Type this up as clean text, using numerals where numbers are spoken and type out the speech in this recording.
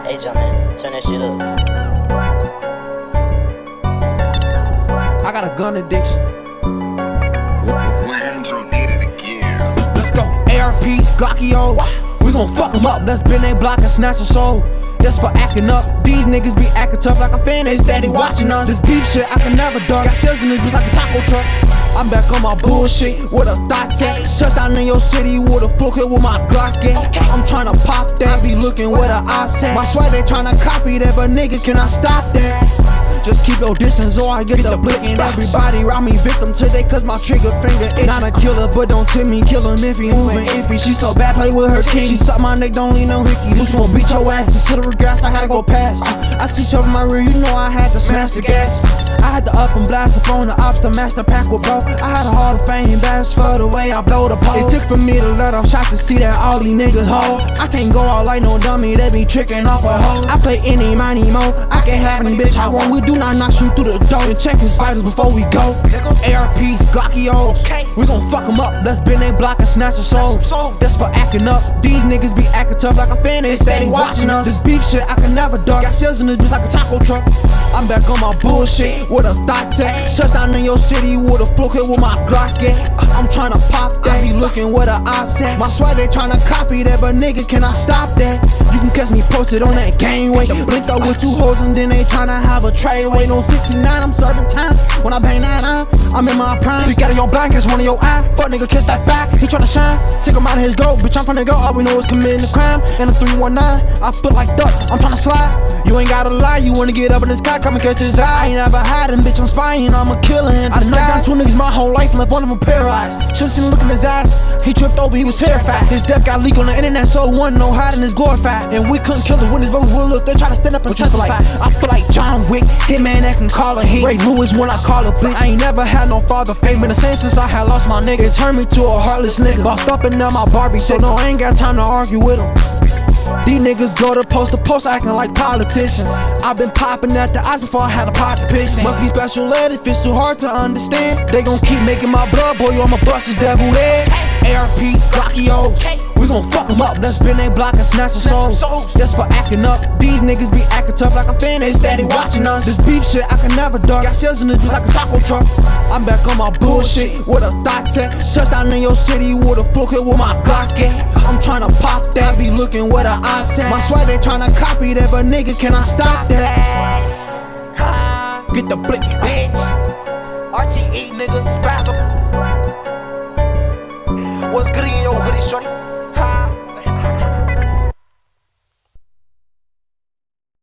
Hey, Jumpman, turn that shit up. I got a gun addiction. Andrew did it again. Let's go. ARPs, Glockios. We gon' fuck them up. Let's bend they block and snatch a soul. Just for acting up. These niggas be acting tough like a fan. They steady watching us. This beef shit I can never duck. Got shells in this bitch like a taco truck. I'm back on my bullshit with a thought tech. Touchdown in your city with a full clip with my Glock at. I'm tryna pop that. I be looking with a offset. My swag they tryna copy that, but niggas cannot stop that. Just keep your distance or I get the blick. And everybody round me victim today cause my trigger finger itch. Not a killer but don't tip me, kill him if he moving iffy. She so bad, play with her king. She suck my neck, don't leave no hickey. Loose one beat your ass, consider gas, I gotta go past. I see trouble in my rear, you know I had to smash the gas. I had to up and blast up on the ops to match the pack with bro. I had a Hall of Fame bash for the way I blow the pole. It took for me to let off shots to see that all these niggas hold. I can't go out like no dummy, they be tricking off a hoe. I play any, money, mo. I can't have any bitch I want. We do not knock you through the door and check his vitals before we go. ARPs, Glockios. We gon' fuck them up. Let's bend they block and snatch a soul. That's for acting up. These niggas be acting tough like a fan. They steady watching us. This beef shit I can never duck. Got shells in this bitch like a taco truck. I'm back on my bullshit with a thought tech. Touchdown in your city with a full clip with my Glock at. I'm tryna pop that. Be looking with a offset. My swag they tryna copy that, but niggas cannot stop that. You can catch me posted on that game way. Blinked up with 2 hoes and then they tryna have a trade. Wait on 69, I'm serving time. When I bang that on, I'm in my prime. Bitch got in your blind, catch one of your eye. Fuck nigga, kiss that back. He tryna shine, take him out of his goal. Bitch, I'm tryna go. All we know is committing a crime. And a 319, I feel like duck. I'm tryna slide. You ain't gotta lie, you wanna get up in this car, come and catch this eye. I ain't never hiding, bitch, I'm spying, I'm a killer. I done knocked down 2 niggas my whole life, left one of them paralyzed. Should've seen the look in his eyes, he tripped over, he was terrified. His death got leaked on the internet, so one no hiding is glorified. And we couldn't kill the witness, but we will look, they tryna stand up and testify. I feel like John Wick, hitman that can call a hit. Ray Lewis when I call a bitch. I ain't never had no father fame, been the same since I had lost my nigga. It turned me to a heartless nigga, bossed up and down my Barbie, so no, I ain't got time to argue with him. These niggas go to post acting like politicians. I've been popping at the eyes before I had a pot to piss in. Must be special ed if it's too hard to understand. They gon' keep making my blood boil, I'ma bust his devil head. ARPs, Glockios. We gon' fuck them up, let's bend they block and snatch a soul. Just for acting up. These niggas be acting tough like a fan, they steady watching us. This beef shit I can never duck. Got shells in this bitch like a taco truck. I'm back on my bullshit with a thought tech. Touchdown in your city with a full clip with my Glock at. I'm tryna pop that. Be looking with a offset. My swag they tryna copy that, but niggas cannot stop that. Get the blicky, bitch. RTE nigga, spasm. What's good in your hoodie, shorty?